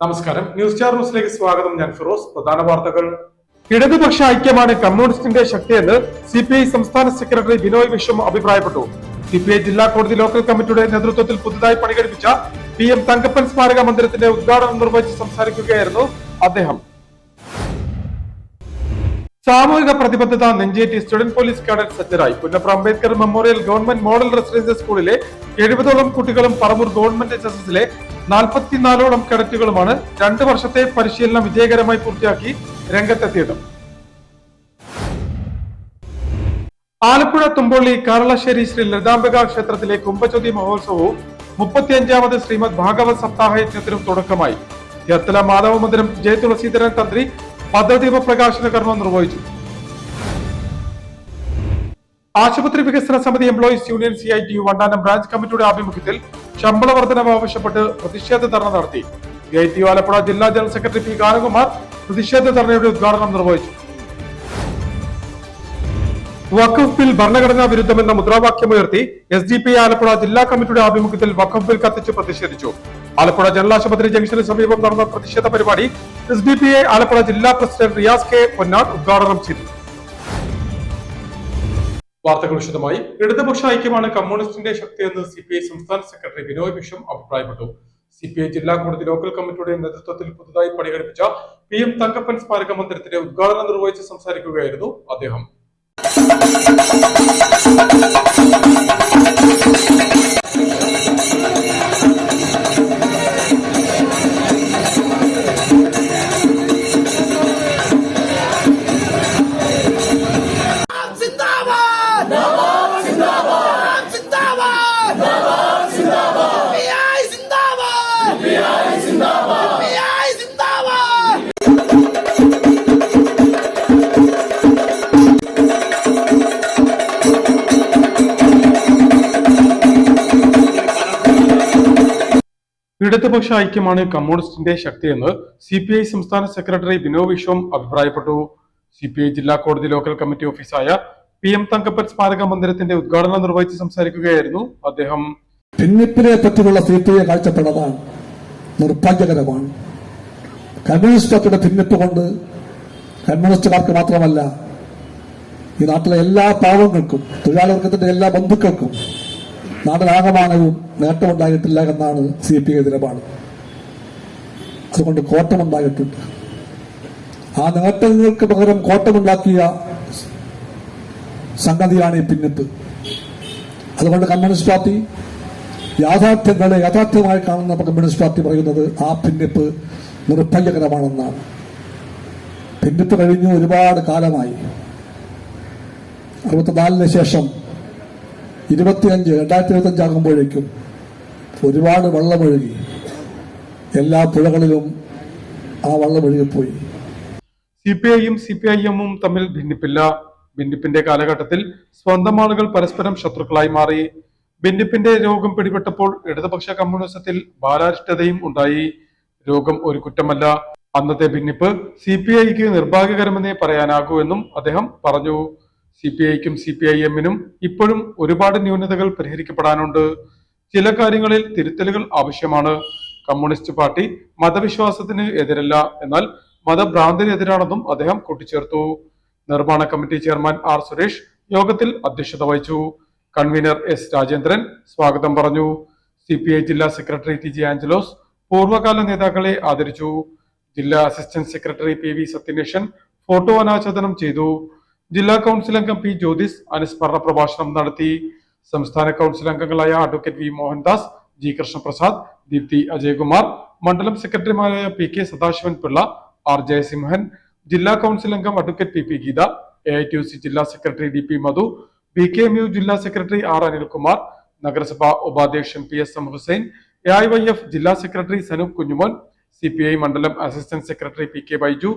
നമസ്കാരം, news star ന്യൂസിലേക്ക് സ്വാഗതം. ഞാൻ ഫിറോസ്. പ്രധാന വാർത്തകൾ. ഇടതുപക്ഷ ഐക്യമാണ് കമ്മ്യൂണിസ്റ്റിന്റെ ശക്തിയെന്ന് CPI സംസ്ഥാന സെക്രട്ടറി ബിനോയ് വിശ്വം അഭിപ്രായപ്പെട്ടു. CPI ജില്ലാ കോടതി ലോക്കൽ കമ്മിറ്റിയുടെ നേതൃത്വത്തിൽ പുതുതായി പണികഴിപ്പിച്ച PM തങ്കപ്പൻ സ്മാരക മന്ദിരത്തിന്റെ ഉദ്ഘാടനം നിർവഹിച്ച് സംസാരിക്കുകയായിരുന്നു അദ്ദേഹം. സാമൂഹിക പ്രതിബദ്ധത നെഞ്ചേറ്റി സ്റ്റുഡന്റ് പോലീസ് കാഡറ്റ് സജ്ജരായി. Punnapra Ambedkar memorial government model residential സ്കൂളിലെ 70ഓളം കുട്ടികളും പറവൂർ ഗവൺമെന്റ് HSSലെ 44ഓളം കേഡറ്റുകളുമാണ് 2 വർഷത്തെ പരിശീലനം വിജയകരമായി പൂർത്തിയാക്കി രംഗത്തെത്തിയത്. ആലപ്പുഴ തുമ്പള്ളി കാരളശ്ശേരി ശ്രീ ലളിതാംബിക ക്ഷേത്രത്തിലെ കുംഭചോതി മഹോത്സവവും 35ാമത് ശ്രീമദ് ഭാഗവത് സപ്താഹ യജ്ഞത്തിനും തുടക്കമായി. ചേർത്തല മാധവ മന്ദിരം ജയ തുളസീധരൻ തന്ത്രി പദ്ധദീപ പ്രകാശന കർമ്മം നിർവഹിച്ചു. ആശുപത്രി വികസന സമിതി employees union CITU Vandanam branch കമ്മിറ്റിയുടെ ആഭിമുഖ്യത്തിൽ ശമ്പള വർധനവ് ആവശ്യപ്പെട്ട് പ്രതിഷേധ ധർണ നടത്തി. CITU ആലപ്പുഴ ജില്ലാ ജനറൽ സെക്രട്ടറി P ഗാനകുമാർ പ്രതിഷേധ ധർണയുടെ ഉദ്ഘാടനം നിർവഹിച്ചു. വഖഫ് ബിൽ ഭരണഘടനാ വിരുദ്ധമെന്ന മുദ്രാവാക്യമുയർത്തി SDPI ആലപ്പുഴ ജില്ലാ കമ്മിറ്റിയുടെ ആഭിമുഖ്യത്തിൽ വഖഫ് ബിൽ കത്തിച്ച് പ്രതിഷേധിച്ചു. ആലപ്പുഴ ജനറൽ ആശുപത്രി ജംഗ്ഷന് സമീപം നടന്ന പ്രതിഷേധ പരിപാടി SDPI ആലപ്പുഴ ജില്ലാ പ്രസിഡന്റ് റിയാസ് K പൊന്നാട് ഉദ്ഘാടനം ചെയ്തു. വാർത്തകൾ വിശദമായി. ഇടതുപക്ഷ ഐക്യമാണ് കമ്മ്യൂണിസ്റ്റിന്റെ ശക്തിയെന്ന് CPI സംസ്ഥാന സെക്രട്ടറി ബിനോയ് വിശ്വം അഭിപ്രായപ്പെട്ടു. CPI ജില്ലാ കോടതി ലോക്കൽ കമ്മിറ്റിയുടെ നേതൃത്വത്തിൽ പുതുതായി പണികഴിപ്പിച്ച PM തങ്കപ്പൻ സ്മാരക മന്ദിരത്തിന്റെ ഉദ്ഘാടനം നിർവഹിച്ച് സംസാരിക്കുകയായിരുന്നു അദ്ദേഹം. ഇടതുപക്ഷ ഐക്യമാണ് കമ്മ്യൂണിസ്റ്റിന്റെ ശക്തിയെന്ന് CPI സംസ്ഥാന സെക്രട്ടറി ബിനോയ് വിശ്വം അഭിപ്രായപ്പെട്ടു. CPI ജില്ലാ കോടതി ലോക്കൽ കമ്മിറ്റി ഓഫീസായ PM തങ്കപ്പൻ സ്മാരക മന്ദിരത്തിന്റെ ഉദ്ഘാടനം നിർവഹിച്ച് സംസാരിക്കുകയായിരുന്നു അദ്ദേഹം. ഭിന്നിപ്പിനെ പറ്റിയുള്ള CPI കാഴ്ചപ്പാടാണ് നിർഭാഗ്യകരമാണ്. കമ്മ്യൂണിസ്റ്റ് പാർട്ടിയുടെ ഭിന്നിപ്പ് കൊണ്ട് കമ്മ്യൂണിസ്റ്റുകാർക്ക് മാത്രമല്ല ഈ നാട്ടിലെ എല്ലാ പാവങ്ങൾക്കും തൊഴിലാളി വർഗത്തിന്റെ എല്ലാ ബന്ധുക്കൾക്കും നാടിനാകമാനവും നേട്ടമുണ്ടായിട്ടില്ല എന്നാണ് CPI നിലപാട്. അതുകൊണ്ട് കോട്ടമുണ്ടായിട്ടുണ്ട്. ആ നേട്ടങ്ങൾക്ക് പകരം കോട്ടമുണ്ടാക്കിയ സംഗതിയാണ് ഈ ഭിന്നിപ്പ്. അതുകൊണ്ട് കമ്മ്യൂണിസ്റ്റ് പാർട്ടി യാഥാർത്ഥ്യങ്ങളെ യാഥാർത്ഥ്യമായി കാണുന്ന കമ്മ്യൂണിസ്റ്റ് പാർട്ടി പറയുന്നത് ആ ഭിന്നിപ്പ് നിർഭാഗ്യകരമാണെന്നാണ്. ഭിന്നിപ്പ് കഴിഞ്ഞു ഒരുപാട് കാലമായി. 64 ശേഷം 2025 ആകുമ്പോഴേക്കും ഒരുപാട് വെള്ളമൊഴുകി. എല്ലാ പുഴകളിലും ആ വെള്ളമൊഴുകിപ്പോയി. CPIയും CPIMും തമ്മിൽ ഭിന്നിപ്പില്ല. ഭിന്നിപ്പിന്റെ കാലഘട്ടത്തിൽ സ്വന്തം ആളുകൾ പരസ്പരം ശത്രുക്കളായി മാറി. ഭിന്നിപ്പിന്റെ രോഗം പിടിപെട്ടപ്പോൾ ഇടതുപക്ഷ കമ്മ്യൂണിസത്തിൽ ബാലാരിഷ്ടതയും ഉണ്ടായി. രോഗം ഒരു കുറ്റമല്ല. അന്നത്തെ ഭിന്നിപ്പ് CPIക്ക് നിർഭാഗ്യകരമെന്നേ പറയാനാകൂ എന്നും അദ്ദേഹം പറഞ്ഞു. CPIക്കും CPIMനും ഇപ്പോഴും ഒരുപാട് ന്യൂനതകൾ പരിഹരിക്കപ്പെടാനുണ്ട്. ചില കാര്യങ്ങളിൽ തിരുത്തലുകൾ ആവശ്യമാണ്. കമ്മ്യൂണിസ്റ്റ് പാർട്ടി മതവിശ്വാസത്തിന് എതിരല്ല, എന്നാൽ മതഭ്രാന്തിനെതിരാണെന്നും അദ്ദേഹം കൂട്ടിച്ചേർത്തു. നിർമ്മാണ കമ്മിറ്റി ചെയർമാൻ R സുരേഷ് യോഗത്തിൽ അധ്യക്ഷത വഹിച്ചു. കൺവീനർ S രാജേന്ദ്രൻ സ്വാഗതം പറഞ്ഞു. CPI ജില്ലാ സെക്രട്ടറി TG ആഞ്ചലോസ് പൂർവ്വകാല നേതാക്കളെ ആദരിച്ചു. ജില്ലാ assistant secretary PV Sathyaneshan photo അനാച്ഛാദനം ചെയ്തു. ജില്ലാ കൗൺസിൽ അംഗം P ജ്യോതിസ് അനുസ്മരണ പ്രഭാഷണം നടത്തി. സംസ്ഥാന കൗൺസിൽ അംഗങ്ങളായ advocate V Mohandas, G Krishnaprasad, Deepthi Ajayakumar, മണ്ഡലം സെക്രട്ടറിമാരായ PK സദാശിവൻ പിള്ള, R ജയസിംഹൻ, ജില്ലാ കൗൺസിൽ അംഗം അഡ്വക്കേറ്റ് PP ഗീത, AITUC ജില്ലാ സെക്രട്ടറി DP മധു, BKMU ജില്ലാ സെക്രട്ടറി R അനിൽകുമാർ, നഗരസഭാ ഉപാധ്യക്ഷൻ PSM ഹുസൈൻ, AIYF ജില്ലാ സെക്രട്ടറി സനൂപ് കുഞ്ഞുമോൻ, CPI മണ്ഡലം assistant secretary PK Baiju,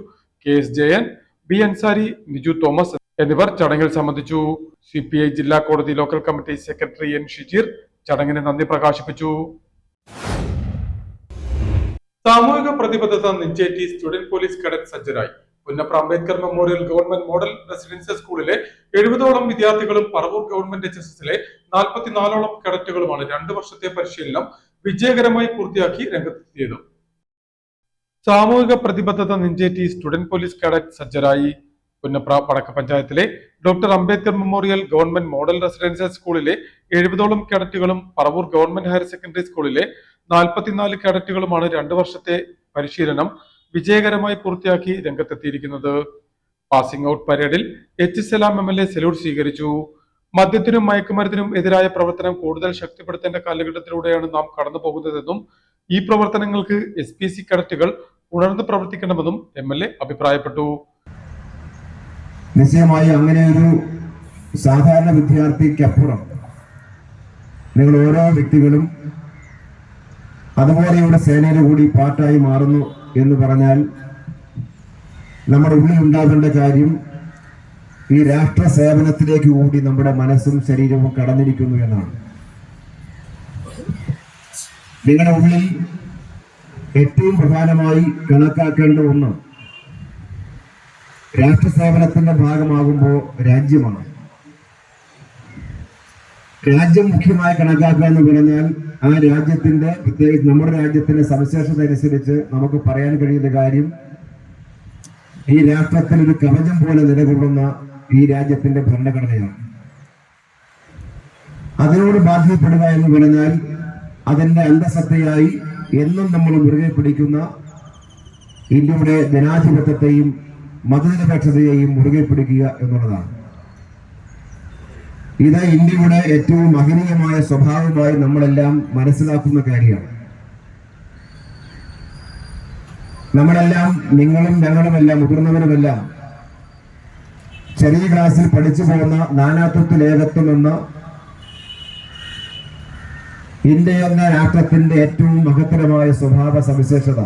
KS Jayan, B Ansari, Niju Thomas എന്നിവർ ചടങ്ങിൽ സംബന്ധിച്ചു. CPI ജില്ലാ കോടതി local committee secretary N Shijeer ചടങ്ങിന് നന്ദി പ്രകാശിപ്പിച്ചു. സാമൂഹിക പ്രതിബദ്ധത നെഞ്ചേറ്റി സ്റ്റുഡന്റ് പോലീസ് കാഡറ്റ് സജ്ജരായി. Punnapra Ambedkar memorial government model residential സ്കൂളിലെ 70ഓളം വിദ്യാർത്ഥികളും പറവൂർ ഗവൺമെന്റ് HSSലെ 44ഓളം കേഡറ്റുകളുമാണ് 2 വർഷത്തെ പരിശീലനം വിജയകരമായി പൂർത്തിയാക്കി രംഗത്തെത്തിയത്. സാമൂഹിക പ്രതിബദ്ധത നെഞ്ചേറ്റി സ്റ്റുഡന്റ് പോലീസ് കാഡറ്റ് സജ്ജരായി. പുന്നപ്ര വടക്ക് പഞ്ചായത്തിലെ doctor Ambedkar memorial government model residential സ്കൂളിലെ 70ഓളം കാഡറ്റുകളും പറവൂർ ഗവൺമെന്റ് ഹയർ സെക്കൻഡറി സ്കൂളിലെ 44 കാഡറ്റുകളുമാണ് 2 വർഷത്തെ പരിശീലനം വിജയകരമായി പൂർത്തിയാക്കി രംഗത്തെത്തിയിരിക്കുന്നത്. പാസിംഗ് ഔട്ട് പരേഡിൽ എച്ച് സലാം MLA സല്യൂട്ട് സ്വീകരിച്ചു. മദ്യത്തിനും മയക്കുമരുന്നിനും എതിരായ പ്രവർത്തനം കൂടുതൽ ശക്തിപ്പെടുത്തേണ്ട കാലഘട്ടത്തിലൂടെയാണ് നാം കടന്നു പോകുന്നതെന്നും ഈ പ്രവർത്തനങ്ങൾക്ക് SPC കാഡറ്റുകൾ ഉണർന്നു പ്രവർത്തിക്കണമെന്നും MLA അഭിപ്രായപ്പെട്ടു. നിശ്ചയമായി അങ്ങനെ ഒരു സാധാരണ വിദ്യാർത്ഥിക്കപ്പുറം നിങ്ങൾ ഓരോ വ്യക്തികളും അതുപോലെയുള്ള സേനയുടെ കൂടി പാർട്ടായി മാറുന്നു എന്ന് പറഞ്ഞാൽ നമ്മുടെ ഉള്ളിൽ ഉണ്ടാകേണ്ട കാര്യം ഈ രാഷ്ട്ര സേവനത്തിലേക്ക് കൂടി നമ്മുടെ മനസ്സും ശരീരവും കടന്നിരിക്കുന്നു എന്നാണ്. നിങ്ങളുടെ ഉള്ളിൽ ഏറ്റവും പ്രധാനമായി കണക്കാക്കേണ്ട ഒന്ന് രാഷ്ട്രസേവനത്തിന്റെ ഭാഗമാകുമ്പോൾ രാജ്യമാണ്. രാജ്യം മുഖ്യമായി കണക്കാക്കുക എന്ന് പറഞ്ഞാൽ ആ രാജ്യത്തിന്റെ, പ്രത്യേകിച്ച് നമ്മുടെ രാജ്യത്തിന്റെ സവിശേഷത അനുസരിച്ച് നമുക്ക് പറയാൻ കഴിയുന്ന കാര്യം ഈ രാഷ്ട്രത്തിൽ ഒരു കവചം പോലെ നിലകൊള്ളുന്ന ഈ രാജ്യത്തിന്റെ ഭരണഘടനയാണ്. അതിനോട് ബാധ്യപ്പെടുക എന്ന് പറഞ്ഞാൽ അതിന്റെ അന്തസത്തയായി എന്നും നമ്മൾ മുറുകെ പിടിക്കുന്ന ഇന്ത്യയുടെ ജനാധിപത്യത്തെയും മതനിരപേക്ഷതയെയും മുറുകെ പിടിക്കുക എന്നുള്ളതാണ്. ഇത് ഇന്ത്യയുടെ ഏറ്റവും മഹനീയമായ സ്വഭാവമായി നമ്മളെല്ലാം മനസ്സിലാക്കുന്ന കാര്യമാണ്. നമ്മളെല്ലാം, നിങ്ങളും ഞങ്ങളുമെല്ലാം, മുതിർന്നവരുമെല്ലാം ചെറിയ ക്ലാസ്സിൽ പഠിച്ചു പോകുന്ന നാനാത്വത്തിൽ ഏകത്വം എന്ന ഇന്ത്യ എന്ന രാഷ്ട്രത്തിന്റെ ഏറ്റവും മഹത്തരമായ സ്വഭാവ സവിശേഷത.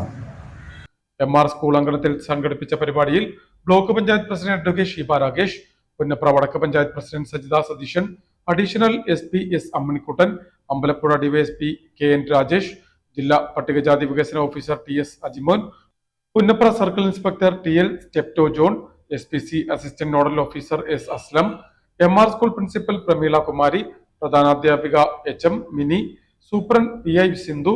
MR സ്കൂൾ അങ്കണത്തിൽ സംഘടിപ്പിച്ച പരിപാടിയിൽ block panchayat president advocate Sheeba Rakesh, Punnapra വടക്ക് panchayat president Sajitha Satheesan, additional SP S Ammanikuttan, Ambalappuzha DYSP KN Rajesh, ജില്ലാ പട്ടികജാതി വികസന officer TS Ajimon, Punnapra circle inspector TL Steptoe John, SPC assistant nodal officer S Aslam, MR school principal Prameela Kumari, പ്രധാനാധ്യാപിക HM Mini, superintendent PI Sindhu,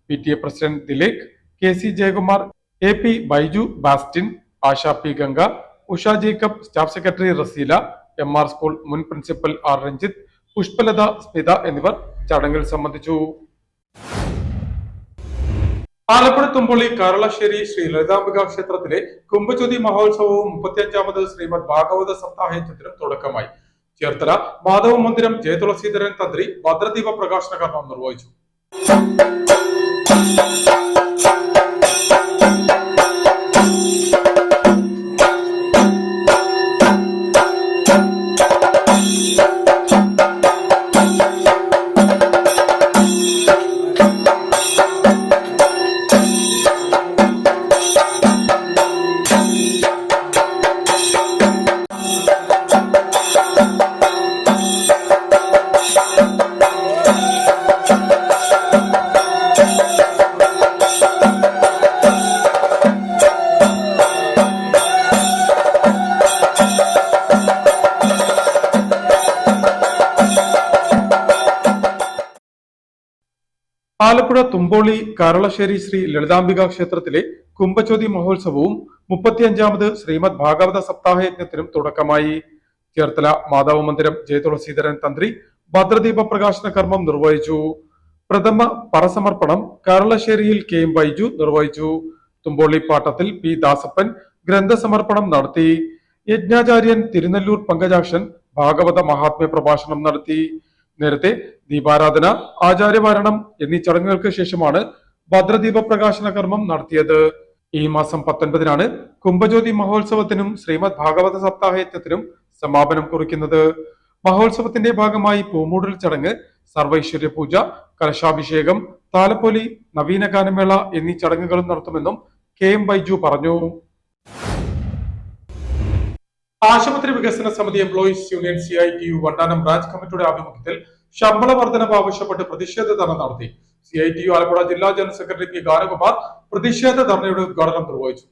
PTA president Dilekh, KC Jayakumar, AP Baiju Bastin, Asha P Ganga, Usha Jacob, staff secretary Raseela, MR school മുൻ principal R Ranjith, Pushpalatha, Smitha എന്നിവർ ചടങ്ങിൽ സംബന്ധിച്ചു. ആലപ്പുഴ തുമ്പളി കാരളശ്ശേരി ശ്രീ ലളിതാംബിക ക്ഷേത്രത്തിലെ കുംഭജ്യോതി മഹോത്സവവും 35ാമത് ശ്രീമദ് ഭാഗവത സപ്താഹയജ്ഞത്തിനും തുടക്കമായി. ചേർത്തല മാധവ മന്ദിരം ജയതുളസീധരൻ തന്ത്രി ഭദ്രദീപ പ്രകാശന കർമ്മം നിർവഹിച്ചു. ആലപ്പുഴ തുമ്പോളി കാരളശ്ശേരി ശ്രീ ലളിതാംബിക ക്ഷേത്രത്തിലെ കുംഭജ്യോതി മഹോത്സവവും 35ാമത് ശ്രീമദ് ഭാഗവത സപ്താഹയജ്ഞത്തിനും തുടക്കമായി. ചേർത്തല മാധവ മന്ദിരം ജയതുളസീധരൻ തന്ത്രി ഭദ്രദീപ പ്രകാശന കർമ്മം നിർവഹിച്ചു. പ്രഥമ പറസമർപ്പണം കാരളശ്ശേരിയിൽ KM ബൈജു നിർവഹിച്ചു. തുമ്പോളി പാട്ടത്തിൽ P ദാസപ്പൻ ഗ്രന്ഥസമർപ്പണം നടത്തി. യജ്ഞാചാര്യൻ തിരുനെല്ലൂർ പങ്കജാക്ഷൻ ഭാഗവത മഹാത്മ്യ പ്രഭാഷണം നടത്തി. നേരത്തെ ദീപാരാധന, ആചാര്യവാരണം എന്നീ ചടങ്ങുകൾക്ക് ശേഷമാണ് ഭദ്രദീപ പ്രകാശന കർമ്മം നടത്തിയത്. ഈ മാസം 19-നാണ് കുംഭജ്യോതി മഹോത്സവത്തിനും ശ്രീമദ് ഭാഗവത സപ്താഹയജ്ഞത്തിനും സമാപനം കുറിക്കുന്നത്. മഹോത്സവത്തിന്റെ ഭാഗമായി പൂമൂടൽ ചടങ്ങ്, സർവൈശ്വര്യ പൂജ, കലശാഭിഷേകം, താലപ്പൊലി, നവീന ഗാനമേള എന്നീ ചടങ്ങുകളും നടത്തുമെന്നും KM ബൈജു പറഞ്ഞു. ആശുപത്രി വികസന സമിതി employees union CITU Vandanam branch കമ്മിറ്റിയുടെ ആഭിമുഖ്യത്തിൽ ശമ്പള വർധനവ് ആവശ്യപ്പെട്ട് പ്രതിഷേധ ധർണ നടത്തി. CITU ആലപ്പുഴ ജില്ലാ ജനറൽ സെക്രട്ടറി P ഗാനകുമാർ പ്രതിഷേധ ധർണയുടെ ഉദ്ഘാടനം നിർവഹിച്ചു.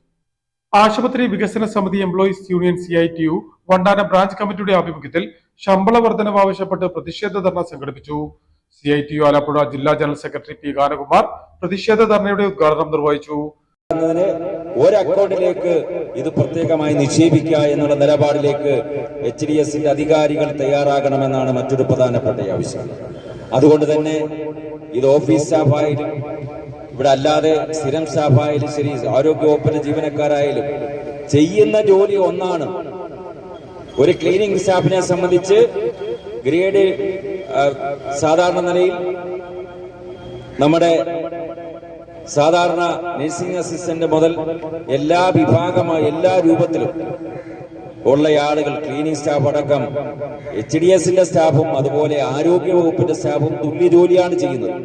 ആശുപത്രി വികസന സമിതി employees union CITU Vandanam branch കമ്മിറ്റിയുടെ ആഭിമുഖ്യത്തിൽ ശമ്പള വർധനവ് ആവശ്യപ്പെട്ട് പ്രതിഷേധ ധർണ സംഘടിപ്പിച്ചു. CITU ആലപ്പുഴ ജില്ലാ ജനറൽ സെക്രട്ടറി P ഗാനകുമാർ പ്രതിഷേധ ധർണയുടെ ഉദ്ഘാടനം നിർവഹിച്ചു. ന്നതിന് ഒരു അക്കൗണ്ടിലേക്ക് ഇത് പ്രത്യേകമായി നിക്ഷേപിക്കുക എന്നുള്ള നിലപാടിലേക്ക് HDSന്റെ അധികാരികൾ തയ്യാറാകണമെന്നാണ് മറ്റൊരു പ്രധാനപ്പെട്ട ആവശ്യം. അതുകൊണ്ട് തന്നെ ഇത് ഓഫീസ് സ്റ്റാഫായാലും ഇവിടെ അല്ലാതെ സ്ഥിരം സ്റ്റാഫായാലും ശരി, ആരോഗ്യവകുപ്പിന്റെ ജീവനക്കാരായാലും ചെയ്യുന്ന ജോലി ഒന്നാണ്. ഒരു ക്ലീനിംഗ് സ്റ്റാഫിനെ സംബന്ധിച്ച് ഗ്രേഡ് സാധാരണ നിലയിൽ നമ്മുടെ സാധാരണ നഴ്സിംഗ് അസിസ്റ്റന്റ് മുതൽ എല്ലാ വിഭാഗമായി എല്ലാ രൂപത്തിലും ഉള്ള ആളുകൾ, ക്ലീനിംഗ് സ്റ്റാഫ് അടക്കം HDSന്റെ സ്റ്റാഫും അതുപോലെ ആരോഗ്യ വകുപ്പിന്റെ സ്റ്റാഫും തുല്യ ജോലിയാണ് ചെയ്യുന്നത്.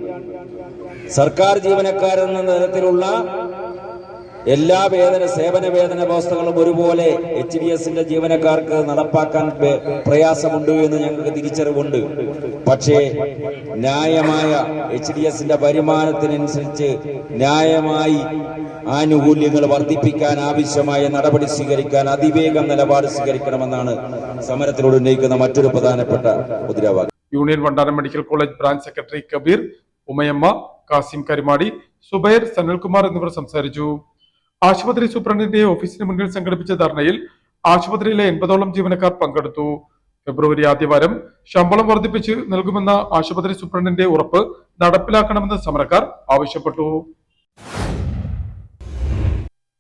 സർക്കാർ ജീവനക്കാരെന്ന തരത്തിലുള്ള എല്ലാ സേവന വേതന വ്യവസ്ഥകളും ഒരുപോലെ HDSന്റെ ജീവനക്കാർക്ക് നടപ്പാക്കാൻ പ്രയാസമുണ്ട് എന്ന് ഞങ്ങൾക്ക് തിരിച്ചറിവുണ്ട്. പക്ഷേ ന്യായമായ HDSന്റെ വരുമാനത്തിനനുസരിച്ച് ന്യായമായി ആനുകൂല്യങ്ങൾ വർദ്ധിപ്പിക്കാൻ ആവശ്യമായ നടപടി സ്വീകരിക്കാൻ അതിവേഗം നിലപാട് സ്വീകരിക്കണമെന്നാണ് സമരത്തിലൂടെ ഉന്നയിക്കുന്ന മറ്റൊരു പ്രധാനപ്പെട്ട മുദ്രാവാക്യം. Union Vandanam medical college branch secretary Kabeer, Umayamma, Kasim Karimadi, Subair, Sanalkumar എന്നിവർ സംസാരിച്ചു. ആശുപത്രി സൂപ്രണ്ടിന്റെ ഓഫീസിന് മുന്നിൽ സംഘടിപ്പിച്ച ധർണയിൽ ആശുപത്രിയിലെ 80ഓളം ജീവനക്കാർ പങ്കെടുത്തു. ഫെബ്രുവരി ആദ്യവാരം ശമ്പളം വർദ്ധിപ്പിച്ച് നൽകുമെന്ന ആശുപത്രി സൂപ്രണ്ടിന്റെ ഉറപ്പ് നടപ്പിലാക്കണമെന്ന് സമരക്കാർ ആവശ്യപ്പെട്ടു.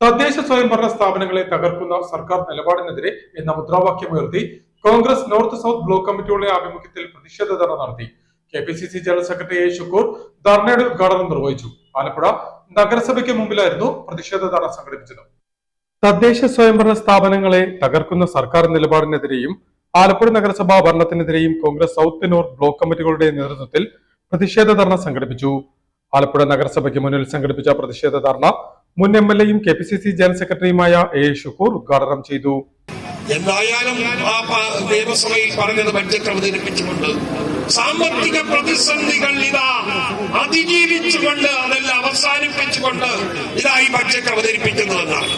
തദ്ദേശ സ്വയംഭരണ സ്ഥാപനങ്ങളെ തകർക്കുന്ന സർക്കാർ നിലപാടിനെതിരെ എന്ന മുദ്രാവാക്യമുയർത്തി കോൺഗ്രസ് നോർത്ത് സൗത്ത് ബ്ലോക്ക് കമ്മിറ്റിയുടെ ആഭിമുഖ്യത്തിൽ പ്രതിഷേധ ധർണ നടത്തി. KPCC general secretary A. Shukkur ധർണയുടെ ഉദ്ഘാടനം നിർവഹിച്ചു. ആലപ്പുഴ നഗരസഭയ്ക്ക് മുമ്പിലായിരുന്നു പ്രതിഷേധ ധർണ സംഘടിപ്പിച്ചത്. തദ്ദേശ സ്വയംഭരണ സ്ഥാപനങ്ങളെ തകർക്കുന്ന സർക്കാർ നിലപാടിനെതിരെയും ആലപ്പുഴ നഗരസഭാ ഭരണത്തിനെതിരെയും കോൺഗ്രസ് സൗത്ത് നോർത്ത് ബ്ലോക്ക് കമ്മിറ്റികളുടെ നേതൃത്വത്തിൽ പ്രതിഷേധ ധർണ സംഘടിപ്പിച്ചു. ആലപ്പുഴ നഗരസഭയ്ക്ക് മുന്നിൽ സംഘടിപ്പിച്ച പ്രതിഷേധ ധർണ മുൻ MLA യും KPCC ജനറൽ സെക്രട്ടറിയുമായ A. ഷുക്കൂർ ഉദ്ഘാടനം ചെയ്തു. എന്തായാലും നിയമസഭയിൽ പറഞ്ഞത് ബഡ്ജറ്റ് അവതരിപ്പിച്ചുകൊണ്ട് സാമ്പത്തിക പ്രതിസന്ധികൾ ഇതാ അതിജീവിച്ചുകൊണ്ട് അതെല്ലാം അവസാനിപ്പിച്ചുകൊണ്ട് ഇതാ ഈ ബഡ്ജറ്റ് അവതരിപ്പിക്കുന്നതെന്നാണ്.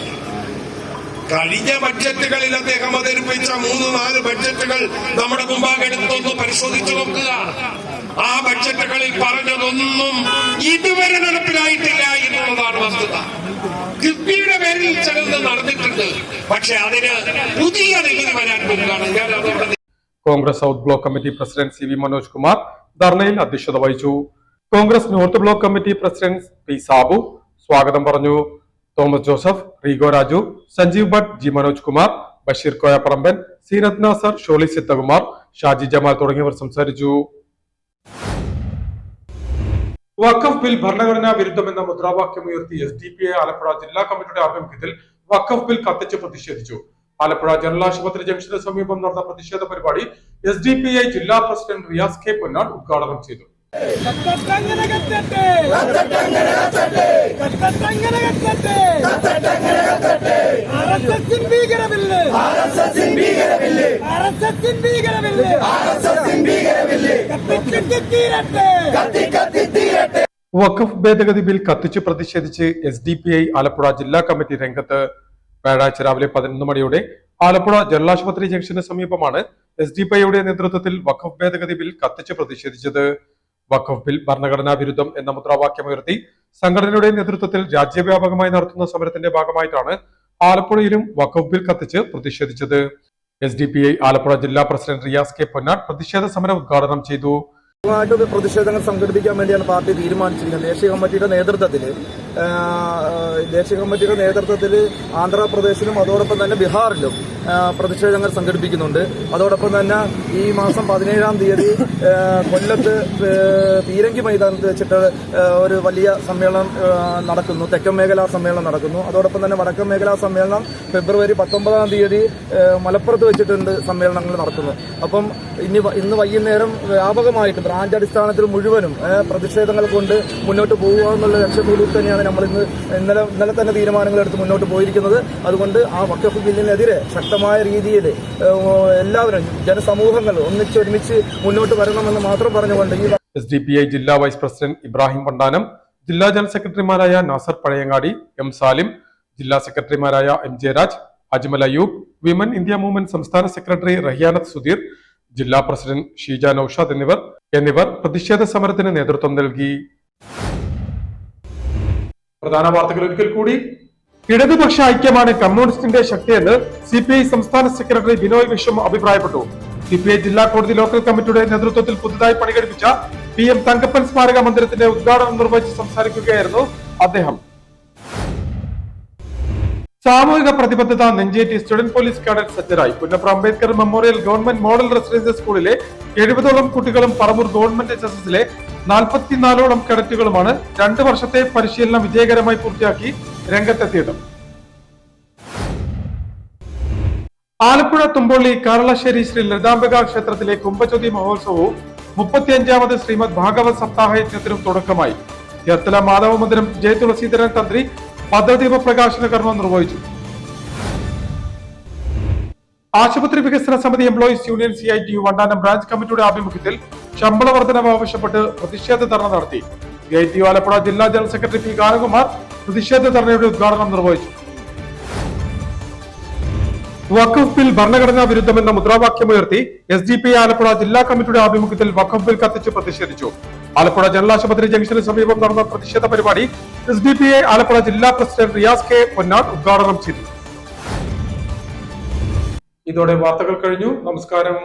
കഴിഞ്ഞ ബഡ്ജറ്റുകളിൽ അദ്ദേഹം അവതരിപ്പിച്ച 3-4 ബഡ്ജറ്റുകൾ നമ്മുടെ മുമ്പാകെ എടുത്തൊന്ന് പരിശോധിച്ചു നോക്കുക. ആ ബഡ്ജറ്റുകളിൽ പറഞ്ഞതൊന്നും ഇതുവരെ നടപ്പിലായിട്ടില്ല എന്നുള്ളതാണ് വസ്തുത. കിഫ്ബിയുടെ പേരിൽ ചിലത് നടന്നിട്ടുണ്ട്, പക്ഷെ അതിന് പുതിയ നികുതി വരാൻ പോവുകയാണ്. Congress south block committee president CV Manoj Kumar ധർണയിൽ അധ്യക്ഷത വഹിച്ചു. Congress north block committee president P. Sabu സ്വാഗതം പറഞ്ഞു. Thomas Joseph, Rego Raju, Sanjeev Bhatt, G. Manoj Kumar, Basheer Koyapparamban, Seenath Nasar, Sholy Siddhakumar, Shaji Jamal തുടങ്ങിയവർ സംസാരിച്ചു. വഖഫ് ബിൽ ഭരണഘടനാ വിരുദ്ധമെന്ന മുദ്രാവാക്യമുയർത്തി SDPI ആലപ്പുഴ ജില്ലാ കമ്മിറ്റിയുടെ ആഭിമുഖ്യത്തിൽ വഖഫ് ബിൽ കത്തിച്ച് പ്രതിഷേധിച്ചു. ആലപ്പുഴ ജനറൽ ആശുപത്രി ജംഗ്ഷന് സമീപം നടന്ന പ്രതിഷേധ പരിപാടി SDPI ജില്ലാ പ്രസിഡന്റ് റിയാസ് K. പൊന്നാട് ഉദ്ഘാടനം ചെയ്തു. വഖഫ് ഭേദഗതി ബിൽ കത്തിച്ച് പ്രതിഷേധിച്ച് SDPI ആലപ്പുഴ ജില്ലാ കമ്മിറ്റി രംഗത്ത്. വ്യാഴാഴ്ച രാവിലെ 11 മണിയോടെ ആലപ്പുഴ ജനറൽ ആശുപത്രി ജംഗ്ഷന് സമീപമാണ് SDPIയുടെ നേതൃത്വത്തിൽ വഖഫ് ഭേദഗതി ബിൽ കത്തിച്ച് പ്രതിഷേധിച്ചത്. വഖഫ് ബിൽ ഭരണഘടനാ വിരുദ്ധം എന്ന മുദ്രാവാക്യമുയർത്തി സംഘടനയുടെ നേതൃത്വത്തിൽ രാജ്യവ്യാപകമായി നടത്തുന്ന സമരത്തിന്റെ ഭാഗമായിട്ടാണ് ആലപ്പുഴയിലും വഖഫ് ബിൽ കത്തിച്ച് പ്രതിഷേധിച്ചത്. SDPI ആലപ്പുഴ ജില്ലാ പ്രസിഡന്റ് റിയാസ് K. പൊന്നാട് പ്രതിഷേധ സമരം ഉദ്ഘാടനം ചെയ്തു. പ്രതിഷേധങ്ങൾ സംഘടിപ്പിക്കാൻ വേണ്ടിയാണ് പാർട്ടി തീരുമാനിച്ചിരിക്കുന്നത്. ദേശീയ കമ്മിറ്റിയുടെ നേതൃത്വത്തിൽ ആന്ധ്രാപ്രദേശിലും അതോടൊപ്പം തന്നെ ബീഹാറിലും പ്രതിഷേധങ്ങൾ സംഘടിപ്പിക്കുന്നുണ്ട്. അതോടൊപ്പം തന്നെ ഈ മാസം 17-ാം തീയതി കൊല്ലത്ത് പീരങ്കി മൈതാനത്ത് വെച്ചിട്ട് ഒരു വലിയ സമ്മേളനം നടക്കുന്നു, തെക്കൻ മേഖലാ സമ്മേളനം നടക്കുന്നു. അതോടൊപ്പം തന്നെ വടക്കൻ മേഖലാ സമ്മേളനം ഫെബ്രുവരി 19-ാം തീയതി മലപ്പുറത്ത് വെച്ചിട്ടുണ്ട് സമ്മേളനങ്ങൾ നടക്കുന്നു. അപ്പം ഇന്ന് വൈകുന്നേരം വ്യാപകമായിട്ട് ബ്രാഞ്ച് അടിസ്ഥാനത്തിൽ മുഴുവനും പ്രതിഷേധങ്ങൾ കൊണ്ട് മുന്നോട്ട് പോകുക എന്നുള്ള ലക്ഷ്യത്തോടു തന്നെയാണ് നമ്മൾ ഇന്നലെ തന്നെ തീരുമാനങ്ങൾ എടുത്ത് മുന്നോട്ട് പോയിരിക്കുന്നത്. അതുകൊണ്ട് ആ വഖഫ് ബില്ലിനെതിരെ ശക്തമായ രീതിയിൽ എല്ലാവരും ജനസമൂഹങ്ങൾ ഒന്നിച്ചൊരുമിച്ച് മുന്നോട്ട് വരണമെന്ന് മാത്രം പറഞ്ഞുകൊണ്ട് SDPI ജില്ലാ വൈസ് പ്രസിഡന്റ് ഇബ്രാഹിം വണ്ടാനം, ജില്ലാ ജനറൽ സെക്രട്ടറിമാരായ നാസർ പഴയങ്ങാടി, M. സാലിം, ജില്ലാ സെക്രട്ടറിമാരായ M. Jayaraj, Ajmal Ayyub, women India movement സംസ്ഥാന സെക്രട്ടറി റഹിയാനത്ത് സുധീർ, ജില്ലാ പ്രസിഡന്റ് ഷീജ നൌഷാദ് എന്നിവർ പ്രതിഷേധ സമരത്തിന് നേതൃത്വം നൽകി. പ്രധാന വാർത്തകൾ ഒരിക്കൽ കൂടി. ഇടതുപക്ഷ ഐക്യമാണ് കമ്മ്യൂണിസ്റ്റിന്റെ ശക്തിയെന്ന് CPI സംസ്ഥാന സെക്രട്ടറി ബിനോയ് വിശ്വം അഭിപ്രായപ്പെട്ടു. CPI ജില്ലാ കോടതി ലോക്കൽ കമ്മിറ്റിയുടെ നേതൃത്വത്തിൽ പുതുതായി പണികഴിപ്പിച്ച PM തങ്കപ്പൻ സ്മാരക മന്ദിരത്തിന്റെ ഉദ്ഘാടനം നിർവഹിച്ച് സംസാരിക്കുകയായിരുന്നു അദ്ദേഹം. സാമൂഹിക പ്രതിബദ്ധത നെഞ്ചേറ്റി സ്റ്റുഡന്റ് പോലീസ് കാഡറ്റ് സജ്ജരായി. Punnapra Ambedkar memorial government model residential സ്കൂളിലെ 70ഓളം കുട്ടികളും പറവൂർ ഗവൺമെന്റ് SSSലെ 44ഓളം കേഡറ്റുകളുമാണ് 2 വർഷത്തെ പരിശീലനം വിജയകരമായി പൂർത്തിയാക്കി രംഗത്തെത്തിയത്. ആലപ്പുഴ തുമ്പള്ളി കാരളശ്ശേരി ശ്രീ ലളിതാംബിക ക്ഷേത്രത്തിലെ കുംഭജ്യോതി മഹോത്സവവും 35ാമത് ശ്രീമദ് ഭാഗവത് സപ്താഹ യജ്ഞത്തിനും തുടക്കമായി. ചേർത്തല മാധവ മന്ദിരം ജയ തുളസീധരൻ തന്ത്രി പദ്ധതിദീപ പ്രകാശന കർമ്മം നിർവഹിച്ചു. ആശുപത്രി വികസന സമിതി employees union CITU Vandanam branch കമ്മിറ്റിയുടെ ആഭിമുഖ്യത്തിൽ ശമ്പള വർധനവ് ആവശ്യപ്പെട്ട് പ്രതിഷേധ ധർണ നടത്തി. CITU ആലപ്പുഴ ജില്ലാ ജനറൽ സെക്രട്ടറി P. ഗാനകുമാർ പ്രതിഷേധ ധർണയുടെ ഉദ്ഘാടനം നിർവഹിച്ചു. വഖഫ് ബിൽ ഭരണഘടനാ വിരുദ്ധമെന്ന മുദ്രാവാക്യമുയർത്തി SDPI ആലപ്പുഴ ജില്ലാ കമ്മിറ്റിയുടെ ആഭിമുഖ്യത്തിൽ വഖഫ് ബിൽ കത്തിച്ച് പ്രതിഷേധിച്ചു. ആലപ്പുഴ ജനറൽ ആശുപത്രി ജംഗ്ഷന് സമീപം നടന്ന പ്രതിഷേധ പരിപാടി SDPI ആലപ്പുഴ ജില്ലാ പ്രസിഡന്റ് റിയാസ് K. പൊന്നാട് ഉദ്ഘാടനം ചെയ്തു. ഇതോടെ വാർത്തകൾ കഴിഞ്ഞു. നമസ്കാരം.